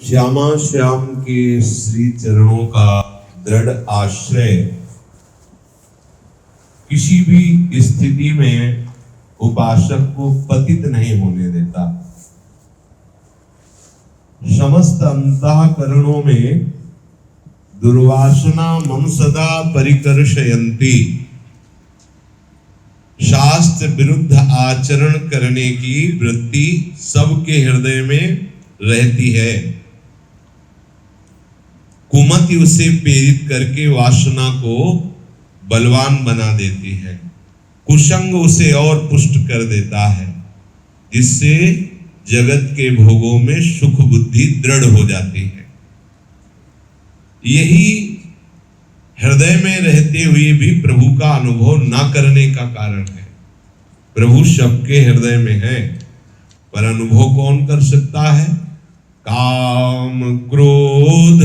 श्यामा श्याम के श्री चरणों का दृढ़ आश्रय किसी भी स्थिति में उपासक को पतित नहीं होने देता। समस्त अंतःकरणों में दुर्वासना मम सदा परिकर्षयन्ति, शास्त्र विरुद्ध आचरण करने की वृत्ति सबके हृदय में रहती है। कुमति उसे प्रेरित करके वासना को बलवान बना देती है, कुसंग उसे और पुष्ट कर देता है, जिससे जगत के भोगों में सुख बुद्धि दृढ़ हो जाती है। यही हृदय में रहते हुए भी प्रभु का अनुभव ना करने का कारण है। प्रभु सबके हृदय में है, पर अनुभव कौन कर सकता है? काम क्रोध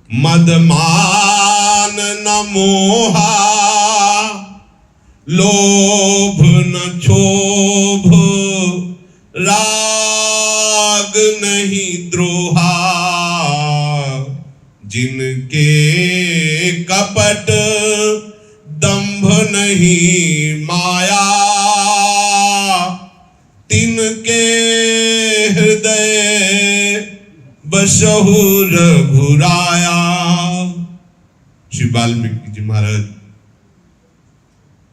मद मान न मोहा, लोभ न क्षोभ राग नहीं द्रोहा, जिनके कपट दंभ नहीं माया, तिनके हृदय बसहु रघुराया। श्री वाल्मीकि जी महाराज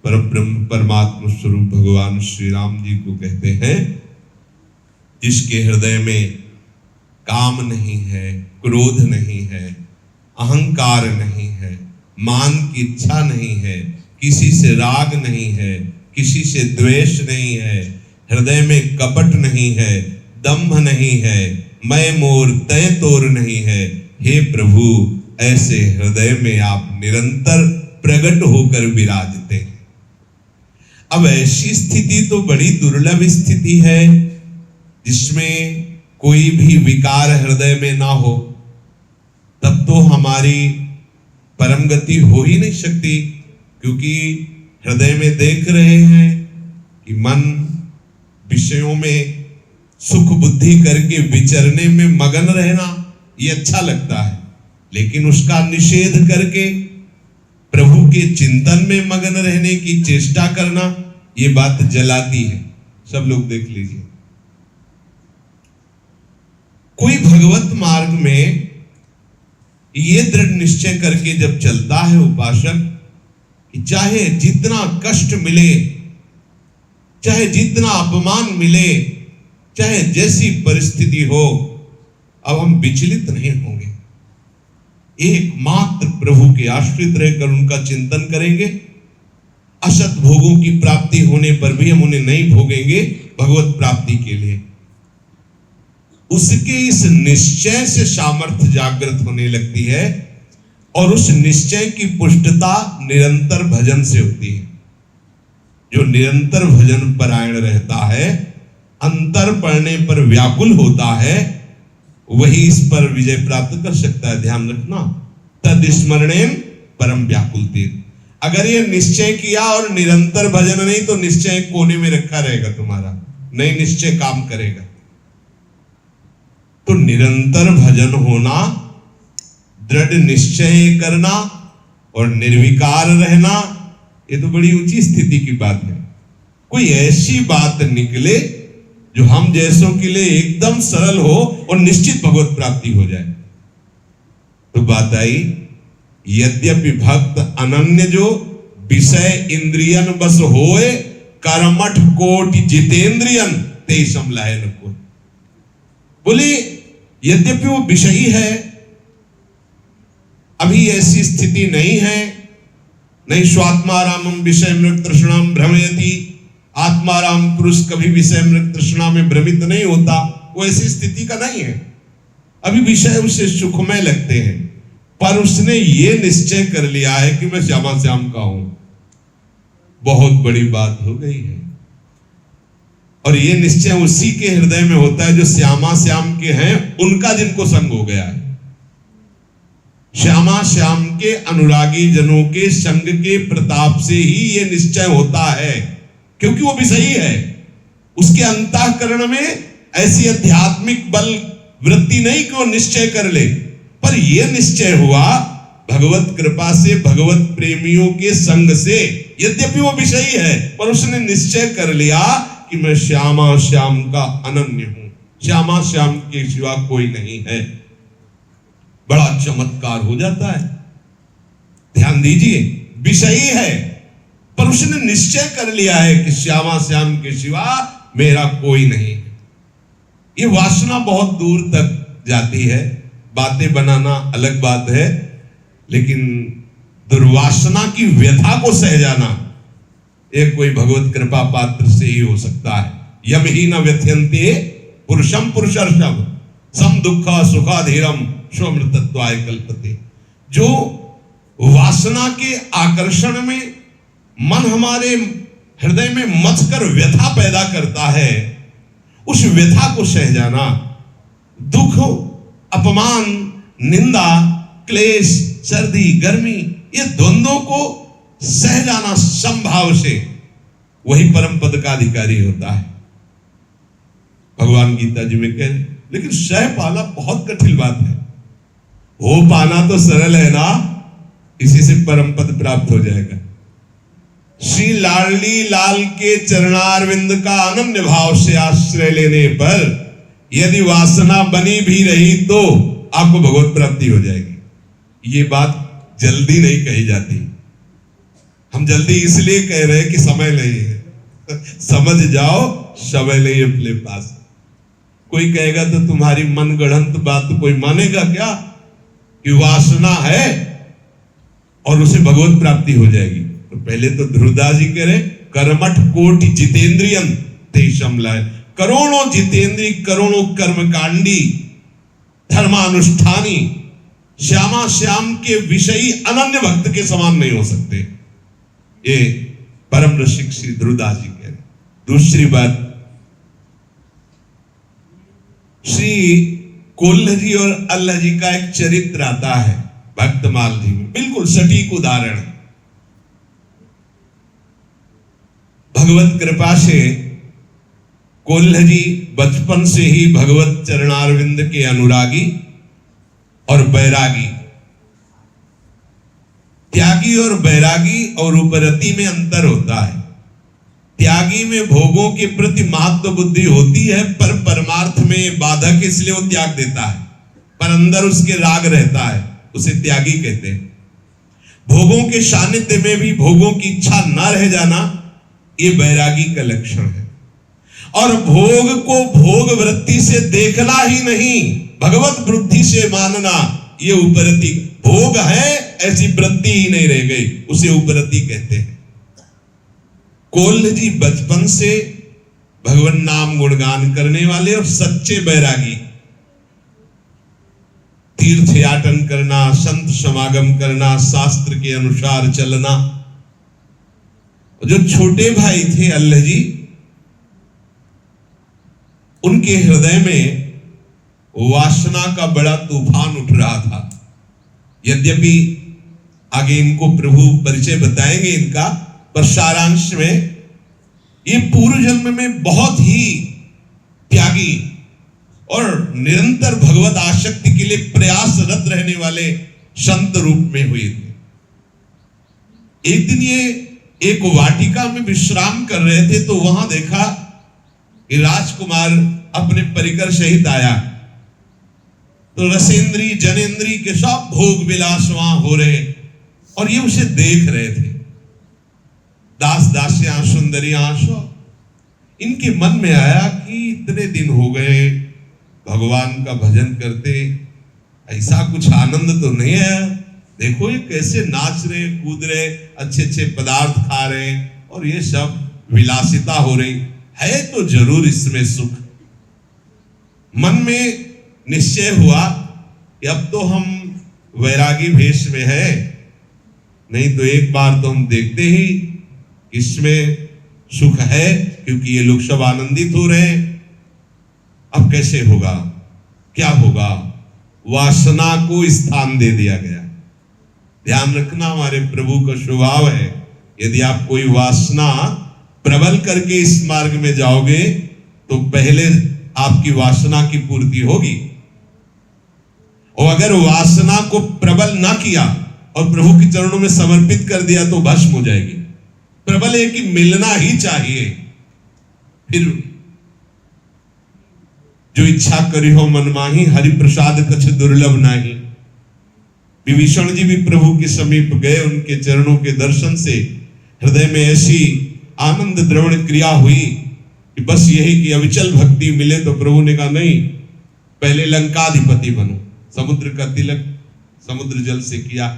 परब्रह्म परमात्मा स्वरूप भगवान श्री राम जी को कहते हैं, जिसके हृदय में काम नहीं है, क्रोध नहीं है, अहंकार नहीं है, मान की इच्छा नहीं है, किसी से राग नहीं है, किसी से द्वेष नहीं है, हृदय में कपट नहीं है, दंभ नहीं है, मैं मोर तय तोर नहीं है। हे प्रभु, ऐसे हृदय में आप निरंतर प्रकट होकर विराजते हैं। अब ऐसी स्थिति तो बड़ी दुर्लभ स्थिति है जिसमें कोई भी विकार हृदय में ना हो, तब तो हमारी परम गति हो ही नहीं सकती। क्योंकि हृदय में देख रहे हैं कि मन विषयों में सुख बुद्धि करके विचरने में मगन रहना ये अच्छा लगता है, लेकिन उसका निषेध करके प्रभु के चिंतन में मगन रहने की चेष्टा करना ये बात जलाती है। सब लोग देख लीजिए, कोई भगवत मार्ग में ये दृढ़ निश्चय करके जब चलता है उपासक कि चाहे जितना कष्ट मिले, चाहे जितना अपमान मिले, चाहे जैसी परिस्थिति हो, अब हम विचलित नहीं होंगे। एकमात्र प्रभु के आश्रित रहकर उनका चिंतन करेंगे। असत भोगों की प्राप्ति होने पर भी हम उन्हें नहीं भोगेंगे भगवत प्राप्ति के लिए। उसके इस निश्चय से सामर्थ्य जागृत होने लगती है, और उस निश्चय की पुष्टता निरंतर भजन से होती है। जो निरंतर भजन परायण रहता है, अंतर पड़ने पर व्याकुल होता है, वही इस पर विजय प्राप्त कर सकता है। ध्यान रखना, तद स्मरणेन परम व्याकुलते। अगर ये निश्चय किया और निरंतर भजन नहीं, तो निश्चय कोने में रखा रहेगा तुम्हारा, नहीं निश्चय काम करेगा। तो निरंतर भजन होना, दृढ़ निश्चय करना और निर्विकार रहना, ये तो बड़ी ऊंची स्थिति की बात है। कोई ऐसी बात निकले जो हम जैसों के लिए एकदम सरल हो और निश्चित भगवत प्राप्ति हो जाए। तो बात आई, यद्यपि भक्त अनन्य जो विषय इंद्रियन बस होए, कर्मठ कोटि जितेंद्रियन ते समलाय न कोई। बोले यद्यपि वो विषयी है, अभी ऐसी स्थिति नहीं है, नहीं स्वात्मारामम विषय मृग तृष्णाम भ्रमयति। आत्माराम पुरुष कभी विषय मृग तृष्णा में भ्रमित नहीं होता, वो ऐसी स्थिति का नहीं है। अभी विषय उसे सुखमय लगते हैं, पर उसने ये निश्चय कर लिया है कि मैं श्यामा श्याम का हूं। बहुत बड़ी बात हो गई है। और ये निश्चय उसी के हृदय में होता है जो श्यामा श्याम के हैं, उनका जिनको संग हो गया है। श्यामा श्याम के अनुरागी जनों के संग के प्रताप से ही ये निश्चय होता है, क्योंकि वो विषयी है। उसके अंतःकरण में ऐसी आध्यात्मिक बल वृत्ति नहीं कि वो निश्चय कर ले, पर यह निश्चय हुआ भगवत कृपा से, भगवत प्रेमियों के संग से। यद्यपि वो विषयी है, पर उसने निश्चय कर लिया कि मैं श्यामा श्याम का अनन्य हूं, श्यामा श्याम के सिवा कोई नहीं है। बड़ा चमत्कार हो जाता है। ध्यान दीजिए, विषयी है पर उसने निश्चय कर लिया है कि श्यामा श्याम के सिवा मेरा कोई नहीं है। ये वासना बहुत दूर तक जाती है। बातें बनाना अलग बात है, लेकिन दुर्वासना की व्यथा को सह जाना एक कोई भगवत कृपा पात्र से ही हो सकता है। यम ही न व्यथयन्ते पुरुषम पुरुषर्षभ सम दुखा सुखाधीरम स्वमृतत्वाय कल्पते। जो वासना के आकर्षण में मन हमारे हृदय में मथ कर व्यथा पैदा करता है, उस व्यथा को सह जाना, दुख, अपमान, निंदा, क्लेश, सर्दी, गर्मी, ये द्वंद्वों को सह जाना समभाव से, वही परम पद का अधिकारी होता है। भगवान गीता जी में कह रहे, लेकिन सह पाना बहुत कठिन बात है। हो पाना तो सरल है ना, इसी से परम पद प्राप्त हो जाएगा। श्री लाडली लाल के चरणारविंद का अनन्य भाव से आश्रय लेने पर यदि वासना बनी भी रही तो आपको भगवत प्राप्ति हो जाएगी। ये बात जल्दी नहीं कही जाती। हम जल्दी इसलिए कह रहे हैं कि समय नहीं है। समझ जाओ, समय नहीं अपने पास। कोई कहेगा तो तुम्हारी मन गढ़ंत बात तो कोई मानेगा क्या कि वासना है और उसे भगवत प्राप्ति हो जाएगी? तो पहले तो ध्रुवदास जी कह रहे, कर्मठ कोटि जितेंद्रियन तेषम लय। करोड़ों जितेंद्री, करोड़ों कर्मकांडी, धर्मानुष्ठानी श्यामा श्याम के विषयी अनन्य भक्त के समान नहीं हो सकते। ये परम रसिक श्री ध्रुवदास जी कह रहे। दूसरी बात, श्री कोल्ह जी और अल्लाह जी का एक चरित्र आता है भक्तमाल जी में, बिल्कुल सटीक उदाहरण। भगवत कृपा से कोल्ह जी बचपन से ही भगवत चरणारविंद के अनुरागी और बैरागी। त्यागी और बैरागी और उपरति में अंतर होता है। त्यागी में भोगों के प्रति महत्व बुद्धि होती है, पर परमार्थ में बाधक, इसलिए वो त्याग देता है, पर अंदर उसके राग रहता है, उसे त्यागी कहते हैं। भोगों के सानिध्य में भी भोगों की इच्छा न रह जाना, ये बैरागी का लक्षण है। और भोग को भोग वृत्ति से देखना ही नहीं, भगवत बुद्धि से मानना, ये उपरति। भोग है ऐसी वृत्ति ही नहीं रह गई, उसे उपरति कहते हैं। कोल्ह जी बचपन से भगवान नाम गुणगान करने वाले और सच्चे बैरागी। तीर्थ याटन करना, संत समागम करना, शास्त्र के अनुसार चलना। जो छोटे भाई थे अल्लाह जी, उनके हृदय में वासना का बड़ा तूफान उठ रहा था। यद्यपि आगे इनको प्रभु परिचय बताएंगे इनका, पर सारांश में ये पूर्व जन्म में बहुत ही त्यागी और निरंतर भगवत आसक्ति के लिए प्रयासरत रहने वाले संत रूप में हुए थे। एक दिन ये एक वाटिका में विश्राम कर रहे थे, तो वहां देखा कि राजकुमार अपने परिकर सहित आया। तो रसेंद्री जनेन्द्री के सब भोग विलास वहां हो रहे और ये उसे देख रहे थे। दास दासियां, सुंदरियां, सब। इनके मन में आया कि इतने दिन हो गए भगवान का भजन करते, ऐसा कुछ आनंद तो नहीं है। देखो ये कैसे नाच रहे, कूद रहे, अच्छे अच्छे पदार्थ खा रहे, और ये सब विलासिता हो रही है, तो जरूर इसमें सुख। मन में निश्चय हुआ कि अब तो हम वैरागी भेष में है, नहीं तो एक बार तो हम देखते ही इसमें सुख है, क्योंकि ये लोग सब आनंदित हो रहे हैं। अब कैसे होगा, क्या होगा? वासना को स्थान दे दिया गया। ध्यान रखना, हमारे प्रभु का स्वभाव है, यदि आप कोई वासना प्रबल करके इस मार्ग में जाओगे तो पहले आपकी वासना की पूर्ति होगी, और अगर वासना को प्रबल ना किया और प्रभु के चरणों में समर्पित कर दिया तो भस्म हो जाएगी। प्रबल है कि मिलना ही चाहिए। फिर जो इच्छा करी हो मन माही, हरि प्रसाद कछ दुर्लभ नाही। विभीषण जी भी प्रभु के समीप गए, उनके चरणों के दर्शन से हृदय में ऐसी आनंद द्रवण क्रिया हुई कि बस यही कि अविचल भक्ति मिले। तो प्रभु ने कहा नहीं, पहले लंकाधिपति बनो। समुद्र का तिलक समुद्र जल से किया।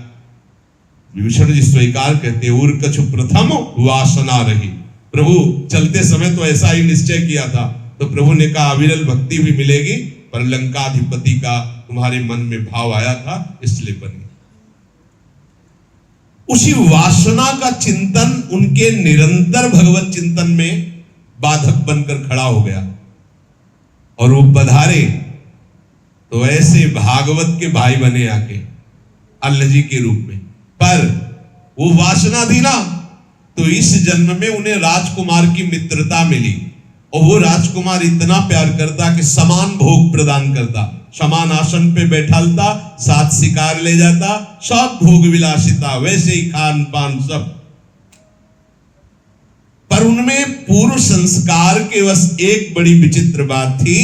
विभीषण जी स्वीकार कहते हैं, उर कछु प्रथम वासना रही। प्रभु चलते समय तो ऐसा ही निश्चय किया था, तो प्रभु ने कहा अविरल भक्ति भी मिलेगी, पर लंकाधिपति का तुम्हारे मन में भाव आया था इसलिए बनी। उसी वासना का चिंतन उनके निरंतर भगवत चिंतन में बाधक बनकर खड़ा हो गया और वो पधारे तो ऐसे भागवत के भाई बने आके अल्लाह जी के रूप में। पर वो वासना थी ना, तो इस जन्म में उन्हें राजकुमार की मित्रता मिली और वो राजकुमार इतना प्यार करता कि समान भोग प्रदान करता, समान आसन पे बैठालता, साथ शिकार ले जाता, सब भोग विलासिता, वैसे ही खान पान सब। पर उनमें पूर्व संस्कार के बस एक बड़ी विचित्र बात थी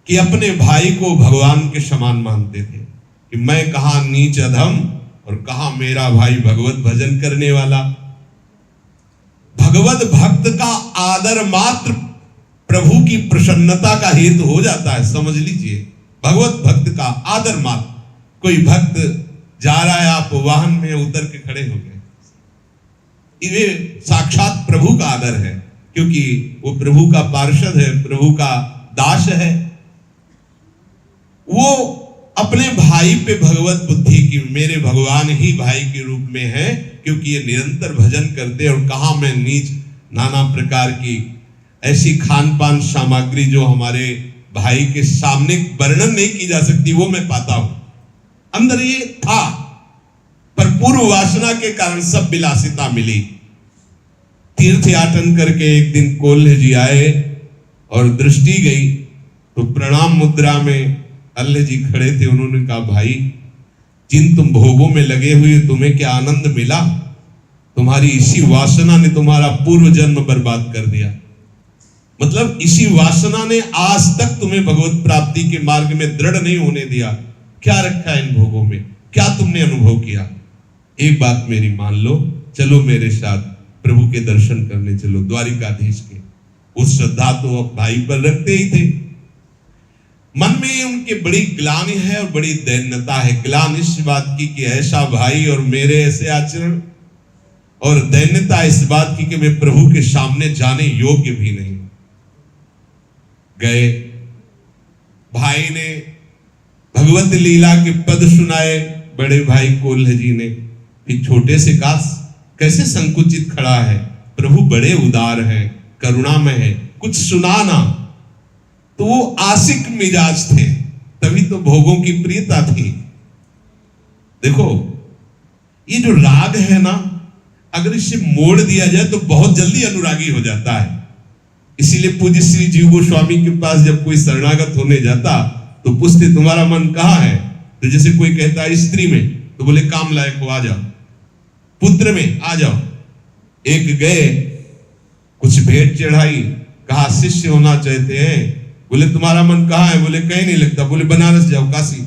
कि अपने भाई को भगवान के समान मानते थे कि मैं कहां नीच अधम और कहां मेरा भाई भगवत भजन करने वाला। भगवत भक्त का आदर मात्र प्रभु की प्रसन्नता का हेतु हो जाता है, समझ लीजिए। भगवत भक्त का आदर मात्र। कोई भक्त जा रहा है, आप वाहन में उतर के खड़े हो गए, ये साक्षात प्रभु का आदर है, क्योंकि वो प्रभु का पार्षद है, प्रभु का दास है। वो अपने भाई पे भगवत बुद्धि की, मेरे भगवान ही भाई के रूप में है, क्योंकि ये निरंतर भजन करते और कहां मैं नीच नाना प्रकार की ऐसी खान पान सामग्री जो हमारे भाई के सामने वर्णन नहीं की जा सकती, वो मैं पाता हूं। अंदर ये था, पर पूर्व वासना के कारण सब विलासिता मिली। तीर्थ याटन करके एक दिन कोल्ह जी आए और दृष्टि गई तो प्रणाम मुद्रा में अल्लाह जी खड़े थे। उन्होंने कहा, भाई जिन तुम भोगों में लगे हुए तुम्हें क्या आनंद मिला? तुम्हारी इसी वासना ने तुम्हारा पूर्व जन्म बर्बाद कर दिया। मतलब इसी वासना ने आज तक तुम्हें भगवत प्राप्ति के मार्ग में दृढ़ नहीं होने दिया। क्या रखा है इन भोगों में? क्या तुमने अनुभव किया? एक बात मेरी मान लो, चलो मेरे साथ प्रभु के दर्शन करने चलो, द्वारिकाधीश के। उस श्रद्धा तो भाई पर रखते ही थे। मन में उनके बड़ी ग्लानि है और बड़ी दैन्यता है। ग्लानि इस बात की कि ऐसा भाई और मेरे ऐसे आचरण, और दैन्यता इस बात की कि मैं प्रभु के सामने जाने योग्य भी नहीं। गए, भाई ने भगवत लीला के पद सुनाए बड़े भाई कोल्ह जी ने। कि छोटे से काश कैसे संकुचित खड़ा है, प्रभु बड़े उदार हैं, करुणामय है, कुछ सुनाना। तो वो आशिक मिजाज थे, तभी तो भोगों की प्रियता थी। देखो ये जो राग है ना, अगर इसे मोड़ दिया जाए तो बहुत जल्दी अनुरागी हो जाता है। इसीलिए पूज्य श्री जीव गोस्वामी के पास जब कोई शरणागत होने जाता तो पूछते तुम्हारा मन कहाँ है? तो जैसे कोई कहता है स्त्री में, तो बोले काम लायक हो, आ जाओ। पुत्र में, आ जाओ। एक गए, कुछ भेंट चढ़ाई, कहा शिष्य होना चाहते हैं। बोले तुम्हारा मन कहाँ है? बोले कहीं नहीं लगता। बोले बनारस जाओ, काशी,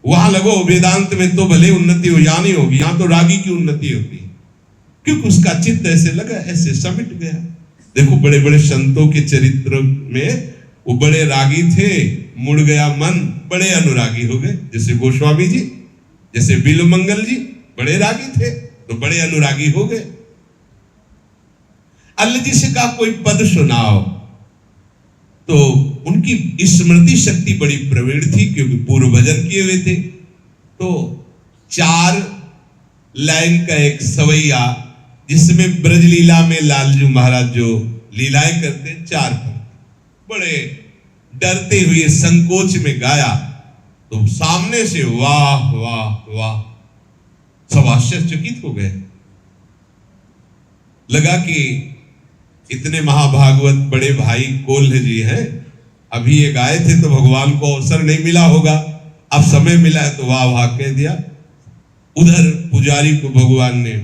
वहां लगो, वेदांत में तो भले उन्नति हो, यहाँ नहीं होगी, यहाँ तो रागी की उन्नति होती है। क्योंकि उसका चित्त ऐसे लगा, ऐसे समिट गया। देखो बड़े बड़े संतों के चरित्र में वो बड़े रागी थे, मुड़ गया मन, बड़े अनुरागी हो गए। जैसे गोस्वामी जी, जैसे बिल्वमंगल जी बड़े रागी थे तो बड़े अनुरागी हो गए। अल्लाह जी से कहा कोई पद सुनाओ, तो उनकी स्मृति शक्ति बड़ी प्रवीण थी, क्योंकि पूर्व भजन किए हुए थे। तो 4 लाइन का एक सवैया, जिसमें ब्रजलीला में लालजू महाराज जो लीलाएं करते, 4 पंक्ति बड़े डरते हुए संकोच में गाया। तो सामने से वाह वाह वाह, सब आश्चर्यचकित हो गए। लगा कि इतने महाभागवत बड़े भाई कोल्ह जी हैं, अभी ये गाए थे तो भगवान को अवसर नहीं मिला होगा। अब समय मिला है तो वाह वाह कह दिया। उधर पुजारी को भगवान ने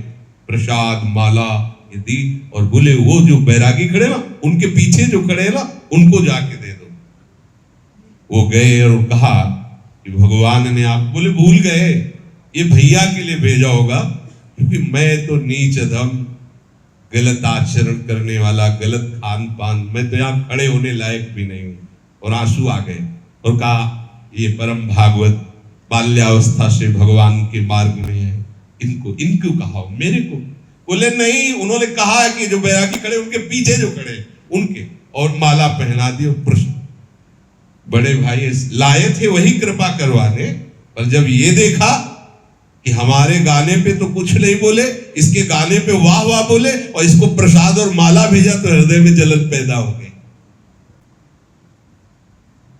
प्रसाद माला ये दी और बोले वो जो बैरागी खड़े ना उनके पीछे जो खड़े ना उनको जाके दे दो। वो गए और कहा कि भगवान ने आप बोले भूल गए ये भैया के लिए भेजा होगा, क्योंकि मैं तो नीच अधम गलत आचरण करने वाला, गलत खान पान, मैं तो यहाँ खड़े होने लायक भी नहीं हूँ। और आंसू आ गए और कहा ये परम भागवत बाल्यावस्था से भगवान के मार्ग में है, इनको कहा मेरे को। बोले नहीं, उन्होंने कहा है कि जो बैरागी खड़े उनके पीछे जो खड़े उनके, और माला पहना दी। और प्रश्न बड़े भाई लाए थे वही कृपा करवाने, पर जब ये देखा कि हमारे गाने पे तो कुछ नहीं बोले, इसके गाने पे वाह वाह बोले और इसको प्रसाद और माला भेजा, तो हृदय में जलन पैदा हो गई।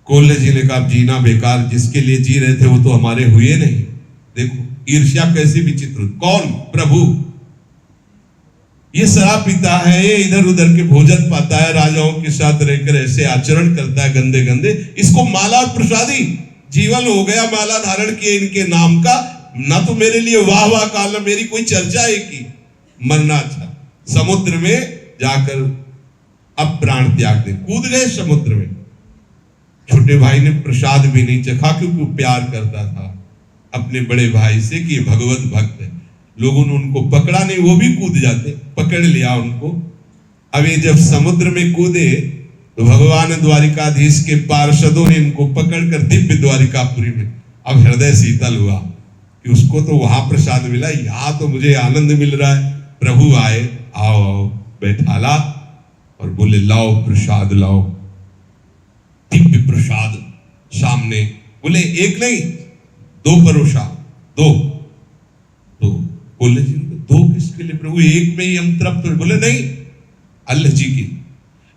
कोल्हे जी ने कहा जीना बेकार, जिसके लिए जी रहे थे वो तो हमारे हुए नहीं। देखो ईर्ष्या कैसी विचित्र। कौन? प्रभु। ये शराब पीता है, ये इधर उधर के भोजन पाता है, राजाओं के साथ रहकर ऐसे आचरण करता है गंदे गंदे, इसको माला और प्रसादी जीवन हो गया माला धारण किए इनके नाम का, ना तो मेरे लिए वाह वाह का, ना मेरी कोई चर्चा है की। मरना अच्छा। समुद्र में जाकर अब प्राण त्याग दे, कूद गए समुद्र में। छोटे भाई ने प्रसाद भी नहीं चखा, क्योंकि वो प्यार करता था अपने बड़े भाई से कि भगवत भक्त है। लोगों ने उनको पकड़ा नहीं, वो भी कूद जाते, पकड़ लिया उनको। अब ये जब समुद्र में कूदे तो भगवान द्वारिकाधीश के पार्षदों ने इनको पकड़कर दिव्य द्वारिकापुरी में, अब हृदय शीतल हुआ कि उसको तो वहां प्रसाद मिला, यहाँ तो मुझे आनंद मिल रहा है। प्रभु आए, आओ आओ, बैठाला और बोले लाओ प्रसाद लाओ। दिव्य प्रसाद सामने, बोले एक नहीं दो परोसा, दो। तो बोले जी दो किसके लिए प्रभु, एक में ही हम तृप्त। बोले नहीं, अल्लाह जी की।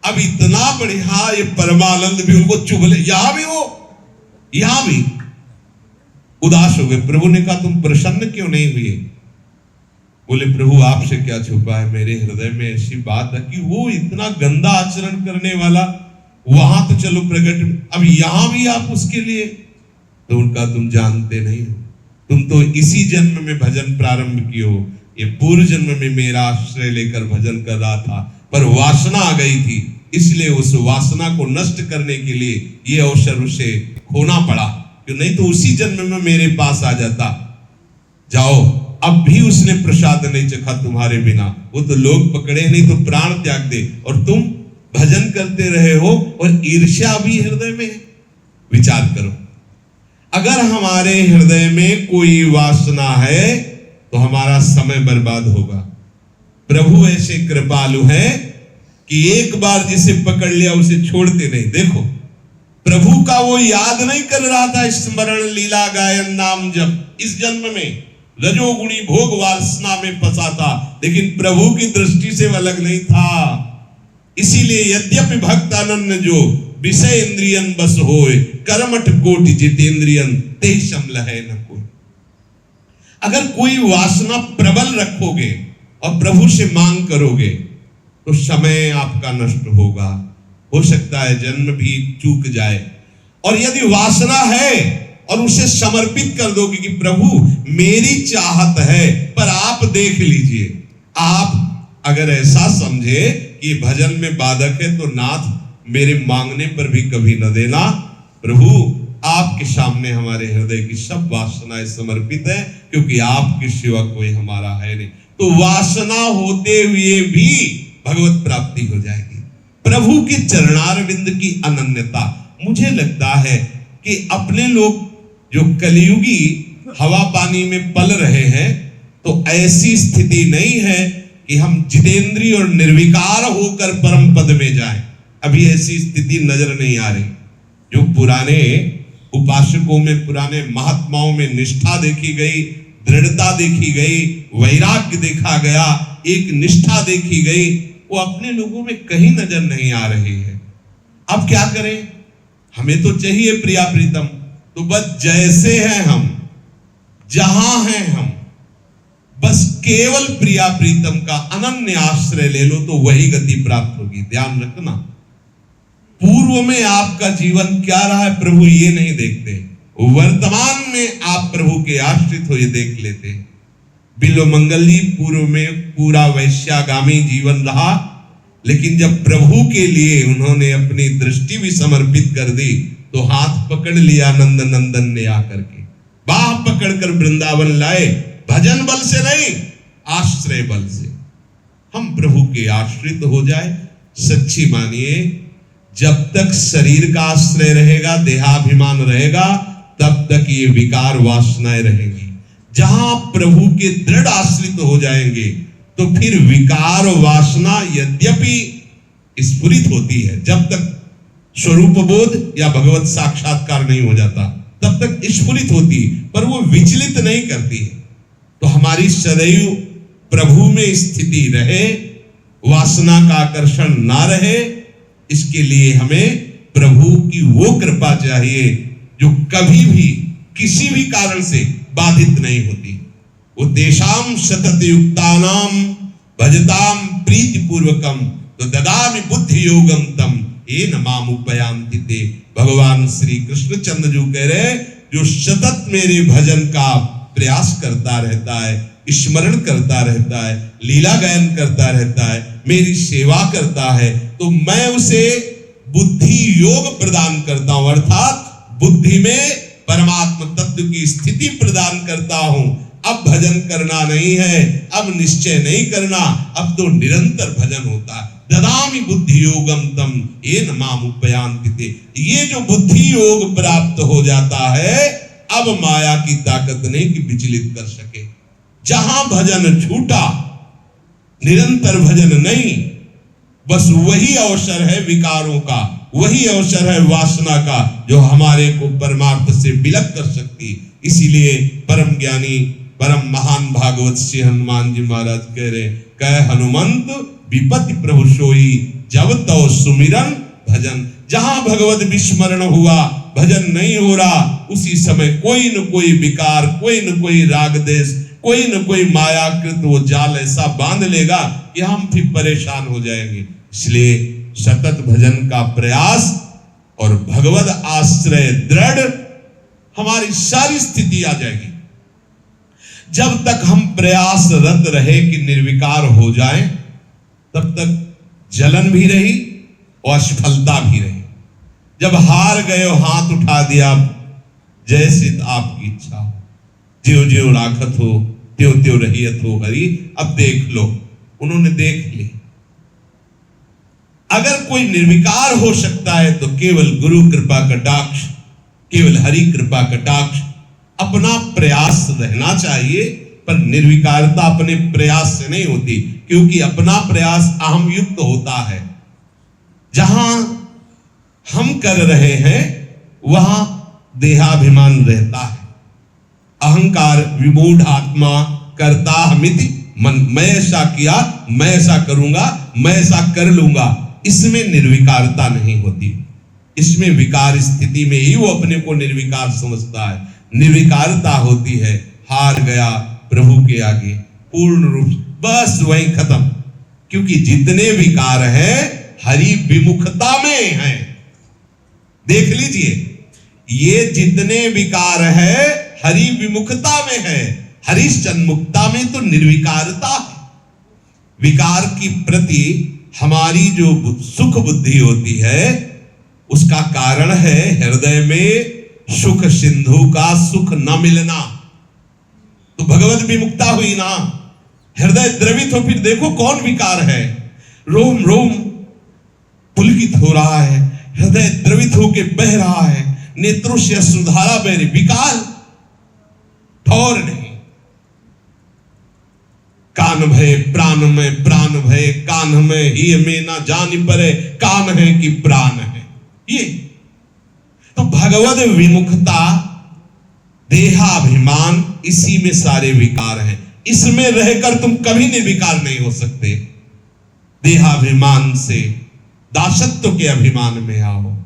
अब इतना बढ़िया ये परमानंद भी उनको चुभले, यहां भी हो, यहां भी उदास हो गए। प्रभु ने कहा तुम प्रसन्न क्यों नहीं हुए? बोले प्रभु आपसे क्या छुपा है, मेरे हृदय में ऐसी बात है कि वो इतना गंदा आचरण करने वाला, वहां तो चलो प्रकट, अब यहां भी आप उसके लिए। तो उनका तुम जानते नहीं हो, तुम तो इसी जन्म में भजन प्रारंभ किए हो, ये पूर्व जन्म में मेरा आश्रय लेकर भजन कर रहा था, पर वासना आ गई थी, इसलिए उस वासना को नष्ट करने के लिए ये अवसर उसे खोना पड़ा, क्यों नहीं तो उसी जन्म में मेरे पास आ जाता। जाओ, अब भी उसने प्रसाद नहीं चखा तुम्हारे बिना, वो तो लोग पकड़े नहीं तो प्राण त्याग दे, और तुम भजन करते रहे हो और ईर्ष्या भी हृदय में है। विचार करो, अगर हमारे हृदय में कोई वासना है तो हमारा समय बर्बाद होगा। प्रभु ऐसे कृपालु हैं कि एक बार जिसे पकड़ लिया उसे छोड़ते नहीं। देखो प्रभु का वो याद नहीं कर रहा था, स्मरण लीला गायन नाम जप, इस जन्म में रजोगुणी भोग वासना में फंसा था, लेकिन प्रभु की दृष्टि से अलग नहीं था। इसीलिए यद्यपि भक्त अनन्य जो विषय इंद्रियन बस होए, कर्मठ कोटि जितेंद्रियन ते समलहै न कोई। अगर कोई वासना प्रबल रखोगे और प्रभु से मांग करोगे तो समय आपका नष्ट होगा, हो सकता है जन्म भी चूक जाए। और यदि वासना है और उसे समर्पित कर दोगे कि प्रभु मेरी चाहत है पर आप देख लीजिए, आप अगर ऐसा समझे कि भजन में बाधक है तो नाथ मेरे मांगने पर भी कभी न देना। प्रभु आपके सामने हमारे हृदय की सब वासनाएं समर्पित है, क्योंकि आपके सिवा कोई हमारा है नहीं। तो वासना होते हुए भी भगवत प्राप्ति हो जाएगी। प्रभु के चरणारविंद की अनन्यता, मुझे लगता है कि अपने लोग जो कलियुगी हवा पानी में पल रहे हैं, तो ऐसी स्थिति नहीं है कि हम जितेंद्रिय और निर्विकार होकर परम पद में जाएं। अभी ऐसी स्थिति नजर नहीं आ रही। जो पुराने उपासकों में, पुराने महात्माओं में निष्ठा देखी गई, दृढ़ता देखी गई, वैराग्य देखा गया, एक निष्ठा देखी गई, वो अपने लोगों में कहीं नजर नहीं आ रही है। अब क्या करें? हमें तो चाहिए प्रिया प्रीतम, तो बस जैसे हैं हम, जहां हैं हम, बस केवल प्रिया प्रीतम का अनन्य आश्रय ले लो तो वही गति प्राप्त होगी। ध्यान रखना, पूर्व में आपका जीवन क्या रहा है प्रभु ये नहीं देखते, वर्तमान में आप प्रभु के आश्रित हो, ये देख लेते हैं। बिल्वमंगली पूर्व में पूरा वैश्यागामी जीवन रहा, लेकिन जब प्रभु के लिए उन्होंने अपनी दृष्टि भी समर्पित कर दी तो हाथ पकड़ लिया नंद नंदन ने आकर के, बाह पकड़कर वृंदावन लाए। भजन बल से नहीं, आश्रय बल से हम प्रभु के आश्रित हो जाए। सच्ची मानिए, जब तक शरीर का आश्रय रहेगा, देहाभिमान रहेगा, तब तक ये विकार वासनाएं रहेंगी। जहां प्रभु के दृढ़ आश्रित हो जाएंगे तो फिर विकार वासना यद्यपि स्फुरित होती है, जब तक स्वरूप बोध या भगवत साक्षात्कार नहीं हो जाता तब तक स्फुरित होती, पर वो विचलित नहीं करती है। तो हमारी सदैव प्रभु में स्थिति रहे, वासना का आकर्षण ना रहे, इसके लिए हमें प्रभु की वो कृपा चाहिए जो कभी भी किसी भी कारण से बाधित नहीं होती। वो तेषाम सतत युक्तानाम भजताम प्रीति पूर्वकम तो ददामि बुद्धि योगम तम ये नमामुपयांति ते। भगवान श्री कृष्ण चंद्र जो कह रहे, जो सतत मेरे भजन का प्रयास करता रहता है, स्मरण करता रहता है, लीला गायन करता रहता है, मेरी सेवा करता है, तो मैं उसे बुद्धि योग प्रदान करता हूं, अर्थात बुद्धि में परमात्मा तत्व की स्थिति प्रदान करता हूं। अब भजन करना नहीं है, अब निश्चय नहीं करना, अब तो निरंतर भजन होता है। ददामि बुद्धि योगम तम येन मामुपयांति ते। ये जो बुद्धि योग प्राप्त हो जाता है, अब माया की ताकत नहीं कि विचलित कर सके। जहां भजन छूटा, निरंतर भजन नहीं, बस वही अवसर है विकारों का, वही अवसर है वासना का, जो हमारे को परमार्थ से विलग कर सकती। इसीलिए परम ज्ञानी परम महान भागवत श्री हनुमान जी महाराज कह रहे, कह हनुमंत विपत्ति प्रभु सोई जब तो सुमिरन भजन। जहां भगवत विस्मरण हुआ, भजन नहीं हो रहा, उसी समय कोई न कोई विकार, कोई न कोई राग देश, कोई न कोई मायाकृत वो जाल ऐसा बांध लेगा कि हम फिर परेशान हो जाएंगे। इसलिए सतत भजन का प्रयास और भगवत आश्रय दृढ़, हमारी सारी स्थिति आ जाएगी। जब तक हम प्रयासरत रहे कि निर्विकार हो जाएं, तब तक जलन भी रही और असफलता भी रही। जब हार गए हो, हाथ उठा दिया, जैसे आपकी इच्छा हो, ज्यों ज्यों राखत हो त्यों त्यों रहियत हो हरि, अब देख लो। उन्होंने देख ली। अगर कोई निर्विकार हो सकता है तो केवल गुरु कृपा कटाक्ष, केवल हरि कृपा कटाक्ष। अपना प्रयास रहना चाहिए, पर निर्विकारता अपने प्रयास से नहीं होती, क्योंकि अपना प्रयास अहम युक्त होता है। जहां हम कर रहे हैं वहां देहाभिमान रहता है। अहंकार विमूढ़ आत्मा करता हमिति मन, मैं ऐसा किया, मैं ऐसा करूंगा, मैं ऐसा कर लूंगा, इसमें निर्विकारता नहीं होती। इसमें विकार स्थिति में ही वो अपने को निर्विकार समझता है। निर्विकारता होती है हार गया प्रभु के आगे, पूर्ण रूप बस वही खत्म। क्योंकि जितने विकार हैं हरि विमुखता में हैं। देख लीजिए, ये जितने विकार है हरि विमुखता में है, हरि सन्मुखता में तो निर्विकारता है। विकार की प्रति हमारी जो सुख बुद्धि होती है, उसका कारण है हृदय में सुख सिंधु का सुख न मिलना। तो भगवत विमुक्ता हुई ना, हृदय द्रवित हो। फिर देखो कौन विकार है, रोम रोम पुलकित हो रहा है, हृदय द्रवित होके बह रहा है, नेत्रों से अश्रुधारा बह रही, विकार ठौर नहीं। कान भय प्राण में, प्राण भय कान में, ही में ना जान परे, कान है कि प्राण है। ये तो भगवत विमुखता, देहाभिमान, इसी में सारे विकार हैं। इसमें रहकर तुम कभी निर्विकार नहीं हो सकते। देहाभिमान से दासत्व के अभिमान में आओ।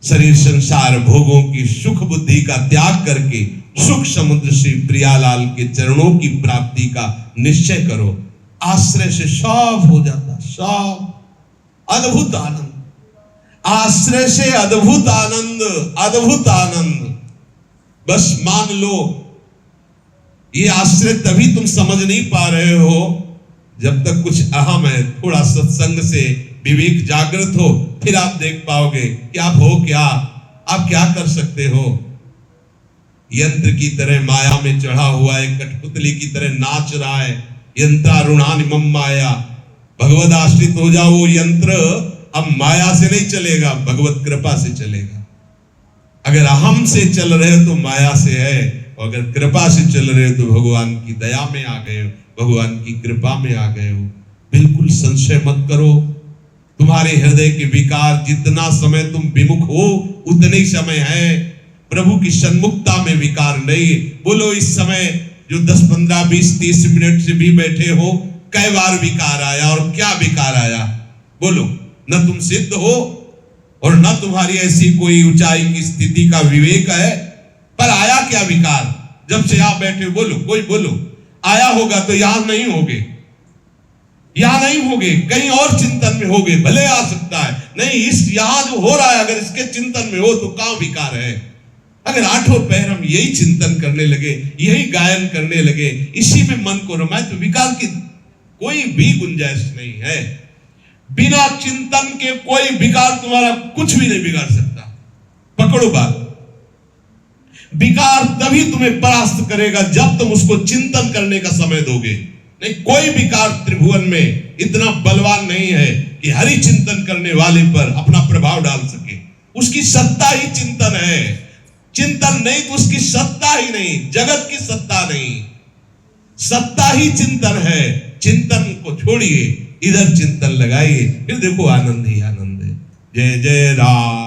शरीर संसार भोगों की सुख बुद्धि का त्याग करके सुख समुद्र श्री प्रियालाल के चरणों की प्राप्ति का निश्चय करो। आश्रय से सब हो जाता, सब अद्भुत आनंद। आश्रय से अद्भुत आनंद, अद्भुत आनंद। बस मान लो। ये आश्चर्य तभी तुम समझ नहीं पा रहे हो जब तक कुछ अहम है, थोड़ा सत्संग से विवेक जागृत हो, फिर आप देख पाओगे कि आप हो क्या, आप क्या कर सकते हो। यंत्र की तरह माया में चढ़ा हुआ है, कठपुतली की तरह नाच रहा है। यंत्रारूढ़ानि मम माया, भगवद आश्रित हो जाओ। वो यंत्र अब माया से नहीं चलेगा, भगवत कृपा से चलेगा। अगर अहम से चल रहे हो तो माया से है, और अगर कृपा से चल रहे हो तो भगवान की दया में आ गए हो, भगवान की कृपा में आ गए हो। बिल्कुल संशय मत करो। तुम्हारे हृदय के विकार, जितना समय तुम विमुख हो उतने ही समय है। प्रभु की सन्मुखता में विकार नहीं। बोलो इस समय जो 10, 15, 20, 30 मिनट से भी बैठे हो, कई बार विकार आया और क्या विकार आया? बोलो। न तुम सिद्ध हो और न तुम्हारी ऐसी कोई ऊंचाई की स्थिति का विवेक है, पर आया क्या विकार? जब से आप बैठे हो, बोलो, कोई बोलो। आया होगा तो यहां नहीं होगे, यहां नहीं होगे, कहीं और चिंतन में होगे, भले आ सकता है। नहीं, इस यहां जो हो रहा है अगर इसके चिंतन में हो तो कहां विकार है? अगर आठों पैर हम यही चिंतन करने लगे, यही गायन करने लगे, इसी में मन को रमाए, तो विकार की कोई भी गुंजाइश नहीं है। बिना चिंतन के कोई विकार तुम्हारा कुछ भी नहीं बिगाड़ सकता। पकड़ो बात। विकार तभी तुम्हें परास्त करेगा जब तुम उसको चिंतन करने का समय दोगे। नहीं, कोई विकार त्रिभुवन में इतना बलवान नहीं है कि हरि चिंतन करने वाले पर अपना प्रभाव डाल सके। उसकी सत्ता ही चिंतन है। चिंतन नहीं तो उसकी सत्ता ही नहीं, जगत की सत्ता नहीं, सत्ता ही चिंतन है। चिंतन को छोड़िए, इधर चिंतन लगाइए, फिर देखो आनंद ही आनंद है। जय जय राम।